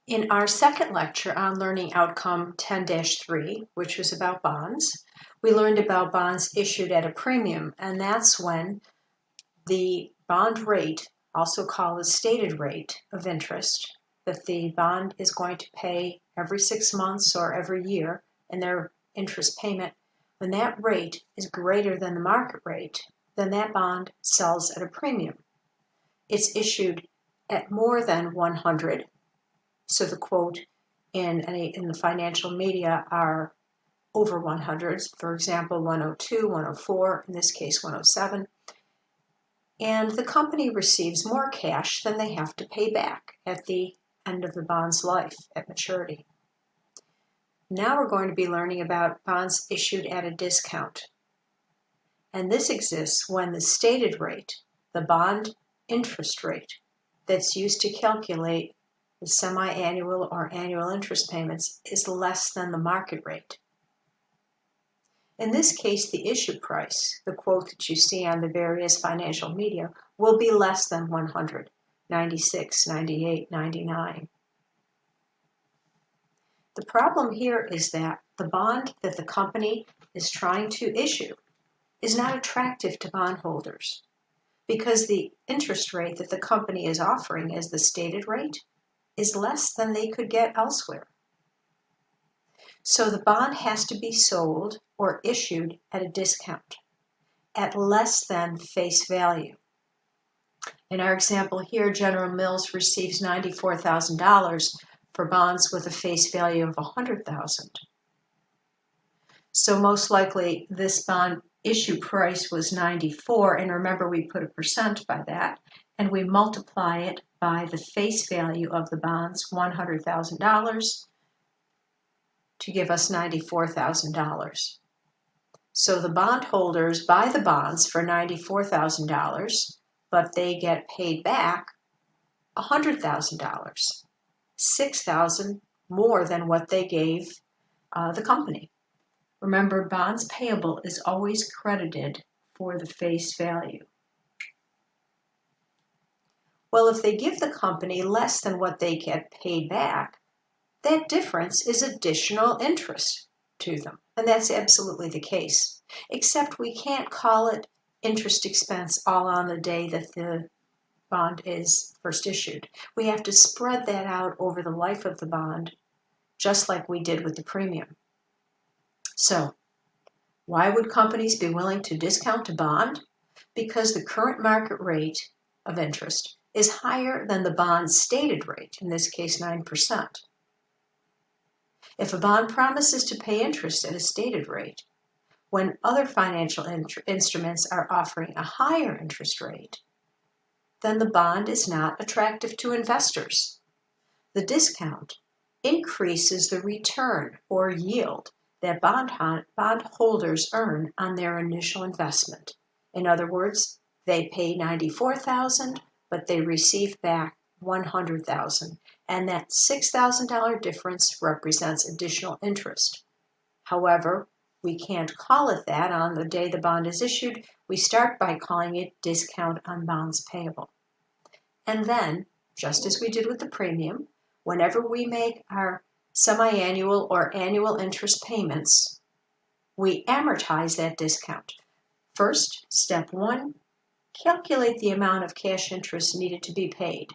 In our second lecture on Learning Outcome 10-3, which was about bonds, we learned about bonds issued at a premium, and that's when the bond rate, also called the stated rate of interest, that the bond is going to pay every 6 months or every year in their interest payment, when that rate is greater than the market rate, then that bond sells at a premium. It's issued at more than 100. So the quote in the financial media are over 100s, for example, 102, 104, in this case 107. And the company receives more cash than they have to pay back at the end of the bond's life, at maturity. Now we're going to be learning about bonds issued at a discount. And this exists when the stated rate, the bond interest rate, that's used to calculate the semi-annual or annual interest payments is less than the market rate. In this case, the issue price, the quote that you see on the various financial media, will be less than 100, 96, 98, 99. The problem here is that the bond that the company is trying to issue is not attractive to bondholders because the interest rate that the company is offering as the stated rate is less than they could get elsewhere. So the bond has to be sold or issued at a discount, at less than face value. In our example here, General Mills receives $94,000 for bonds with a face value of $100,000. So most likely this bond issue price was 94, and remember we put a percent by that, and we multiply it by the face value of the bonds, $100,000, to give us $94,000. So the bondholders buy the bonds for $94,000, but they get paid back $100,000, $6,000 more than what they gave the company. Remember, bonds payable is always credited for the face value. Well, if they give the company less than what they get paid back, that difference is additional interest to them. And that's absolutely the case. Except we can't call it interest expense all on the day that the bond is first issued. We have to spread that out over the life of the bond, just like we did with the premium. So, why would companies be willing to discount a bond? Because the current market rate of interest is higher than the bond's stated rate, in this case 9%. If a bond promises to pay interest at a stated rate, when other financial instruments are offering a higher interest rate, then the bond is not attractive to investors. The discount increases the return or yield that bondholders earn on their initial investment. In other words, they pay $94,000, but they receive back $100,000, and that $6,000 difference represents additional interest. However, we can't call it that on the day the bond is issued. We start by calling it discount on bonds payable. And then, just as we did with the premium, whenever we make our semi-annual or annual interest payments, we amortize that discount. First, step 1, calculate the amount of cash interest needed to be paid.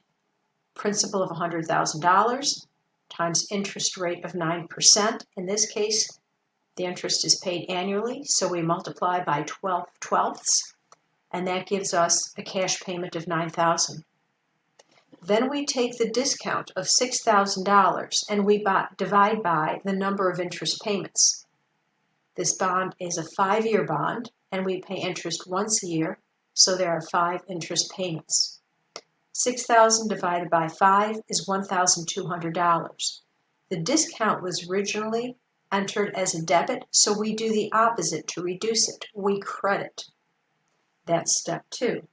Principal of $100,000 times interest rate of 9%. In this case, the interest is paid annually, so we multiply by 12/12ths, and that gives us a cash payment of $9,000. Then we take the discount of $6,000 and we divide by the number of interest payments. This bond is a 5-year bond, and we pay interest once a year, so there are 5 interest payments. 6,000 divided by 5 is $1,200. The discount was originally entered as a debit, so we do the opposite to reduce it. We credit. That's step 2.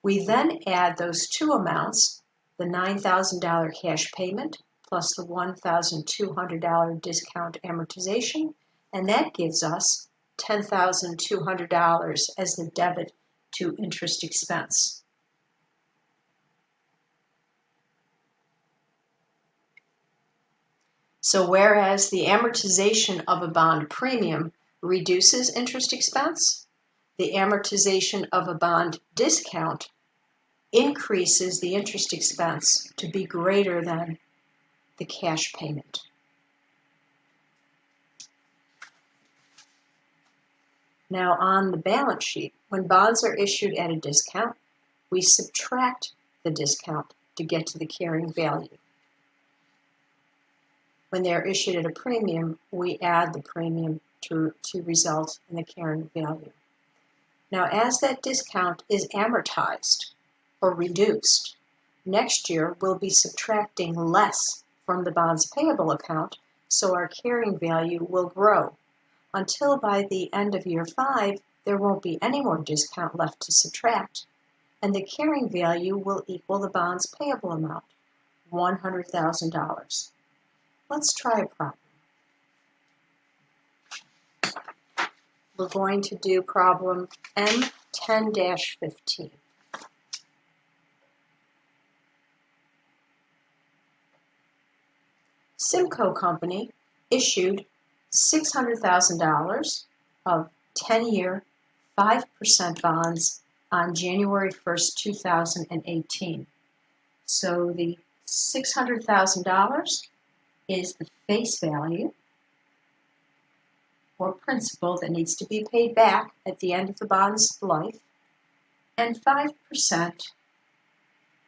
We then add those two amounts, the $9,000 cash payment plus the $1,200 discount amortization, and that gives us $10,200 as the debit to interest expense. So whereas the amortization of a bond premium reduces interest expense, the amortization of a bond discount increases the interest expense to be greater than the cash payment. Now on the balance sheet, when bonds are issued at a discount, we subtract the discount to get to the carrying value. When they are issued at a premium, we add the premium to result in the carrying value. Now, as that discount is amortized or reduced, next year we'll be subtracting less from the bonds payable account, so our carrying value will grow until by the end of year 5, there won't be any more discount left to subtract, and the carrying value will equal the bonds payable amount, $100,000. Let's try a problem. We're going to do problem M10-15. Simcoe Company issued $600,000 of 10-year 5% bonds on January 1st, 2018. So the $600,000 is the face value or principal that needs to be paid back at the end of the bond's life, and 5%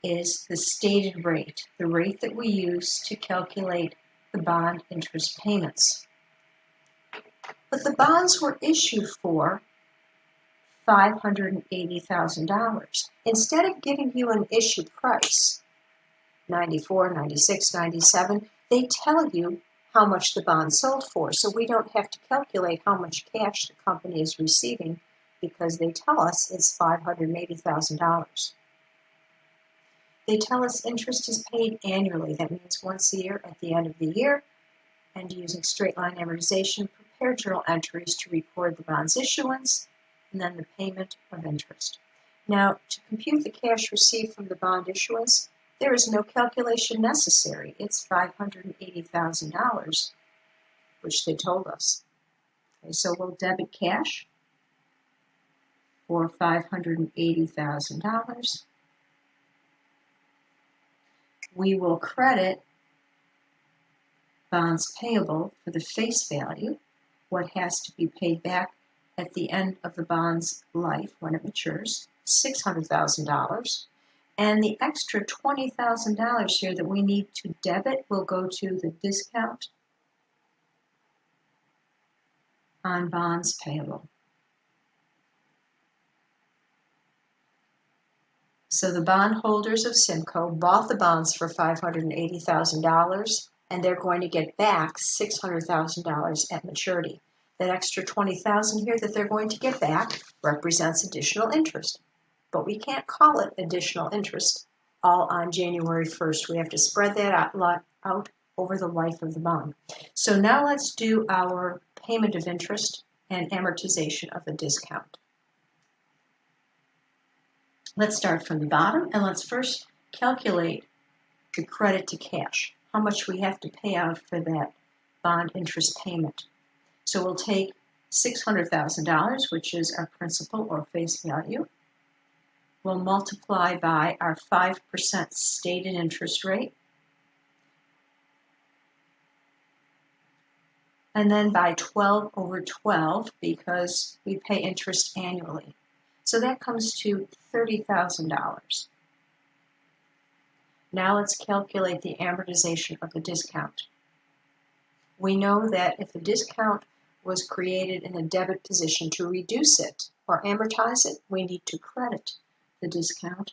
is the stated rate, the rate that we use to calculate the bond interest payments. But the bonds were issued for $580,000. Instead of giving you an issue price, 94, 96, 97, they tell you how much the bond sold for, so we don't have to calculate how much cash the company is receiving because they tell us it's $580,000. They tell us interest is paid annually. That means once a year at the end of the year, and using straight line amortization, prepare journal entries to record the bond's issuance and then the payment of interest. Now, to compute the cash received from the bond issuance, there is no calculation necessary. It's $580,000, which they told us. Okay, so we'll debit cash for $580,000. We will credit bonds payable for the face value, what has to be paid back at the end of the bond's life when it matures, $600,000. And the extra $20,000 here that we need to debit will go to the discount on bonds payable. So the bondholders of Simcoe bought the bonds for $580,000, and they're going to get back $600,000 at maturity. That extra $20,000 here that they're going to get back represents additional interest. But we can't call it additional interest all on January 1st. We have to spread that out over the life of the bond. So now let's do our payment of interest and amortization of the discount. Let's start from the bottom, and let's first calculate the credit to cash, how much we have to pay out for that bond interest payment. So we'll take $600,000, which is our principal or face value. We'll multiply by our 5% stated interest rate, and then by 12 over 12 because we pay interest annually. So that comes to $30,000. Now let's calculate the amortization of the discount. We know that if a discount was created in a debit position, to reduce it or amortize it, we need to credit the discount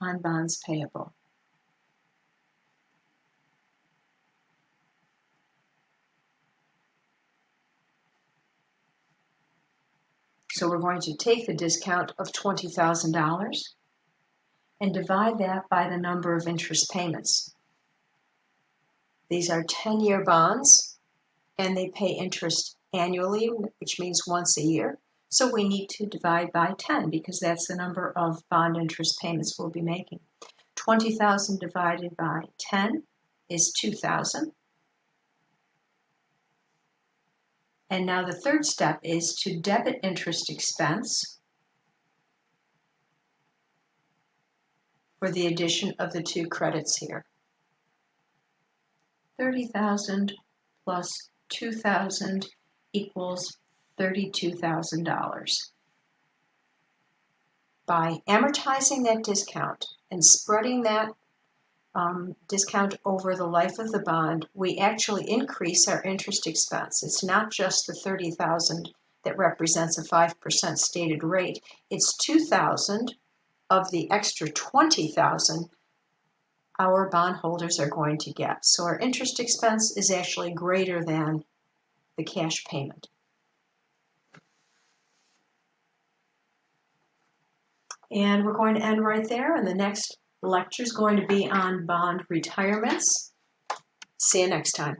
on bonds payable. So we're going to take the discount of $20,000 and divide that by the number of interest payments. These are 10-year bonds, and they pay interest annually, which means once a year. So we need to divide by 10 because that's the number of bond interest payments we'll be making. 20,000 divided by 10 is 2,000. And now the third step is to debit interest expense for the addition of the two credits here. $30,000 plus $2,000 equals $32,000. By amortizing that discount and spreading that discount over the life of the bond, we actually increase our interest expense. It's not just the $30,000 that represents a 5% stated rate. It's $2,000 of the extra $20,000 our bondholders are going to get. So our interest expense is actually greater than the cash payment. And we're going to end right there, and the next lecture is going to be on bond retirements. See you next time.